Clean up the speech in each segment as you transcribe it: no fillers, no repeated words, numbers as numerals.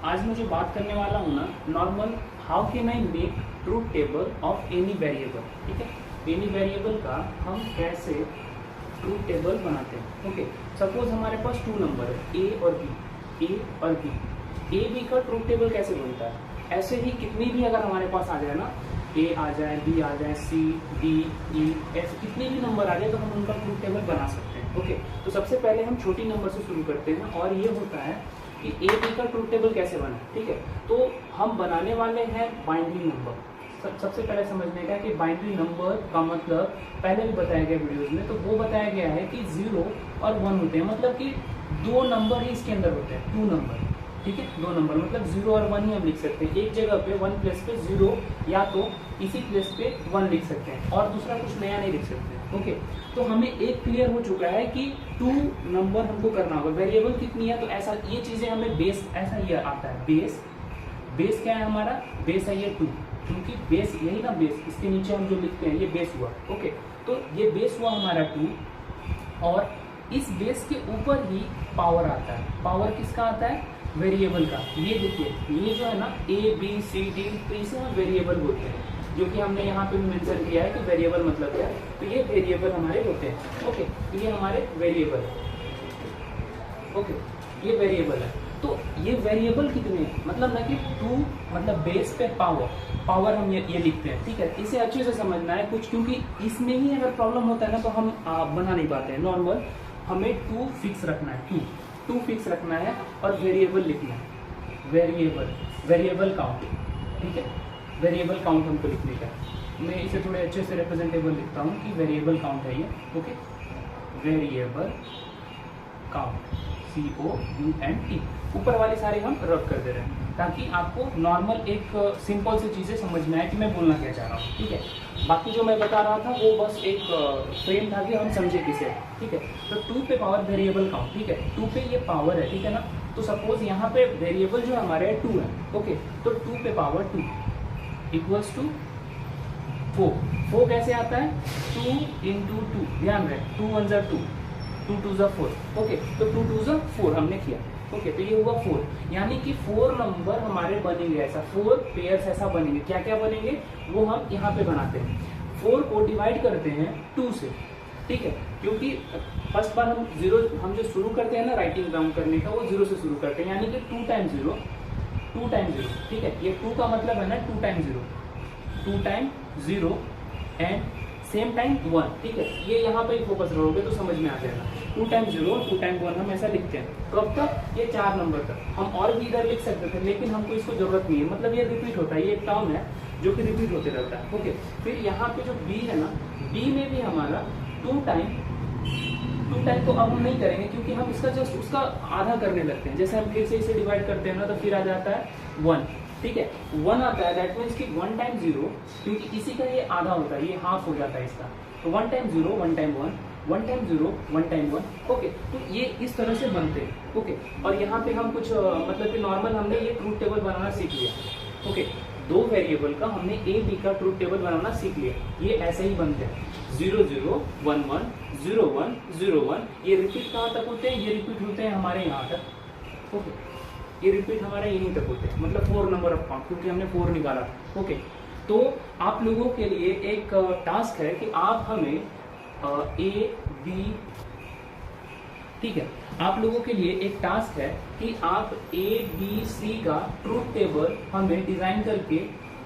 आज मैं जो बात करने वाला हूँ ना, normal how can I make truth table of any variable. ठीक है, एनी वेरिएबल का हम कैसे ट्रूथ टेबल बनाते हैं। ओके, सपोज हमारे पास 2 नंबर है ए और बी, ए और बी। ए बी का ट्रूथ टेबल कैसे बनता है? ऐसे ही कितनी भी अगर हमारे पास आ जाए ना, ए आ जाए, बी आ जाए, सी, डी, ई, एफ, कितने भी नंबर आ जाए तो हम उनका ट्रूथ टेबल बना सकते हैं। ओके, तो सबसे पहले हम छोटी नंबर से शुरू करते हैं और ये होता है कि ए बी का ट्रूथ टेबल कैसे बना। ठीक है, तो हम बनाने वाले हैं बाइनरी नंबर। सबसे पहले समझने का कि बाइनरी नंबर का मतलब पहले भी बताया गया वीडियोस में, तो वो बताया गया है कि 0 और 1 होते हैं, मतलब कि 2 नंबर ही इसके अंदर होते हैं, 2 नंबर। ठीक है, 2 नंबर मतलब 0 और 1 ही हम लिख सकते हैं। एक जगह पे 1 प्लेस पे 0 या तो इसी प्लेस पे 1 लिख सकते हैं और दूसरा कुछ नया नहीं लिख सकते हैं। ओके, तो हमें एक क्लियर हो चुका है कि 2 नंबर हमको करना होगा। वेरिएबल कितनी है, तो ऐसा ये चीजें हमें बेस ऐसा ये आता है। बेस क्या है हमारा? बेस है ये 2, क्योंकि बेस यही ना, बेस इसके नीचे हम जो लिखते हैं ये बेस हुआ। ओके, तो ये बेस हुआ हमारा 2 और इस बेस के ऊपर ही पावर आता है। पावर किसका आता है? वेरिएबल का। ये देखिए, ये जो है ना ए बी सी डी, तो इसे हम वेरिएबल बोलते हैं, जो कि हमने यहाँ पे मेंशन किया है कि वेरिएबल मतलब क्या है। तो ये वेरिएबल हमारे होते हैं। ओके, तो ये हमारे वेरिएबल है। ओके, ये वेरिएबल है। तो ये वेरिएबल कितने हैं, मतलब ना कि 2 मतलब बेस पे पावर हम ये लिखते हैं। ठीक है, इसे अच्छे से समझना है कुछ, क्योंकि इसमें ही अगर प्रॉब्लम होता है ना तो हम बना नहीं पाते हैं। नॉर्मल हमें 2 फिक्स रखना है, 2 फिक्स रखना है और वेरिएबल लिखना है, वेरिएबल काउंट। ठीक है, वेरिएबल काउंट हमको लिखने का है। मैं इसे थोड़े अच्छे से रिप्रेजेंटेबल लिखता हूँ कि वेरिएबल काउंट है ये। Okay, variable count, COUNT। ऊपर वाले सारे हम रब कर दे रहे हैं ताकि आपको नॉर्मल एक सिंपल सी चीज़ें समझ में आए कि मैं बोलना क्या चाह रहा हूँ। ठीक है, बाकी जो मैं बता रहा था वो बस एक फ्रेम था कि हम समझे किसे। ठीक है, तो 2 पे पावर वेरिएबल काउंट। ठीक है, 2 पे ये पावर है। ठीक है ना, तो सपोज यहाँ पे वेरिएबल जो हमारे 2 है। ओके, तो 2 पे पावर 2 इक्वल्स टू 4 कैसे आता है? 2 × 2, ध्यान रहे, 2 1 2, 2 2 4। ओके, तो 2 2 4 हमने किया। ओके, तो ये हुआ 4, यानी कि 4 नंबर हमारे बनेंगे ऐसा, 4 पेयर्स ऐसा बनेंगे। क्या क्या बनेंगे वो हम यहाँ पे बनाते हैं। 4 को डिवाइड करते हैं 2 से। ठीक है, क्योंकि फर्स्ट बार हम जो शुरू करते हैं ना राइटिंग डाउन करने का, वो 0 से शुरू करते हैं, यानी कि 2 टाइम्स 0, 2 टाइम्स 0। ठीक है, ये 2 का मतलब है ना 2 times 0, 2 times 0 and same time 1। ठीक है, ये यहाँ पे फोकस रहोगे तो समझ में आ जाएगा। 2 टाइम्स 0, 2 टाइम्स 1 हम ऐसा लिखते हैं। कब तक? ये 4 नंबर तक। हम और भी इधर लिख सकते थे, लेकिन हमको इसको जरूरत नहीं है, मतलब ये रिपीट होता है, ये एक टर्म है जो कि रिपीट होते रहता है। ओके, फिर यहाँ पे जो बी है ना, बी में भी हमारा 2 टाइम तो अब हम नहीं करेंगे, क्योंकि हम इसका जस्ट उसका आधा करने लगते हैं। जैसे हम फिर से इसे डिवाइड करते हैं ना, तो फिर आ जाता है 1। ठीक है, 1 आता है, दैट मीन्स कि 1 टाइम्स 0, क्योंकि इसी का ये आधा होता है, ये हाफ हो जाता है इसका। तो 1 times 0, 1 time 1, 1 time 0, 1 time 1। Okay, तो ये इस तरह से बनते हैं। ओके, और यहाँ पे हम कुछ मतलब कि नॉर्मल हमने ये ट्रूथ टेबल बनाना सीख लिया। ओके, 2 वेरिएबल का हमने ए बी का ट्रूथ टेबल बनाना सीख लिया। ये ऐसे ही बनते हैं, 0 0 1 1 0 1 0 1। ये रिपीट कहाँ तक होते हैं? ये रिपीट होते हैं हमारे यहाँ तक। ओके, ये रिपीट हमारे यहीं तक होते हैं, मतलब 4 नंबर ऑफ काउंट, क्योंकि हमने 4 निकाला था। ओके, तो आप लोगों के लिए एक टास्क है कि आप हमें ए बी, ठीक है, आप लोगों के लिए एक टास्क है कि आप ए बी सी का ट्रूथ टेबल हमें डिजाइन करके,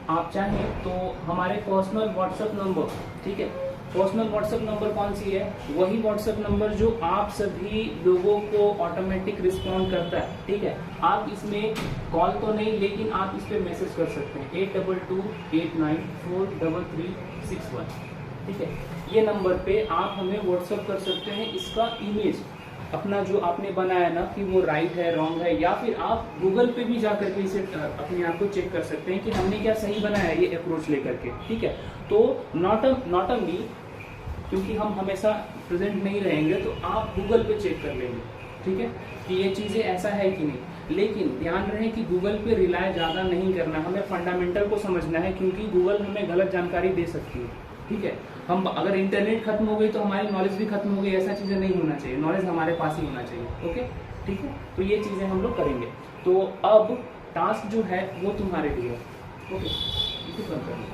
आप चाहें तो हमारे पर्सनल व्हाट्सएप नंबर, ठीक है, पर्सनल व्हाट्सएप नंबर कौन सी है? वही व्हाट्सएप नंबर जो आप सभी लोगों को ऑटोमेटिक रिस्पॉन्ड करता है। ठीक है, आप इसमें कॉल तो नहीं, लेकिन आप इस पे मैसेज कर सकते हैं 8228943361। ठीक है, ये नंबर पे आप हमें व्हाट्सएप कर सकते हैं इसका इमेज, अपना जो आपने बनाया ना कि वो राइट है रॉन्ग है, या फिर आप गूगल पे भी जाकर के इसे अपने आप को चेक कर सकते हैं कि हमने क्या सही बनाया है, ये अप्रोच लेकर के। ठीक है, तो नॉट अ मी, क्योंकि हम हमेशा प्रेजेंट नहीं रहेंगे, तो आप गूगल पे चेक कर लेंगे। ठीक है, कि ये चीजें ऐसा है कि नहीं, लेकिन ध्यान रहे कि गूगल पे रिलाय ज्यादा नहीं करना, हमें फंडामेंटल को समझना है, क्योंकि गूगल हमें गलत जानकारी दे सकती है। ठीक है, हम अगर इंटरनेट खत्म हो गई तो हमारी नॉलेज भी खत्म हो गई, ऐसा चीजें नहीं होना चाहिए, नॉलेज हमारे पास ही होना चाहिए। ओके, ठीक है, तो ये चीजें हम लोग करेंगे। तो अब टास्क जो है वो तुम्हारे लिए। ओके, इसे बंद कर लो।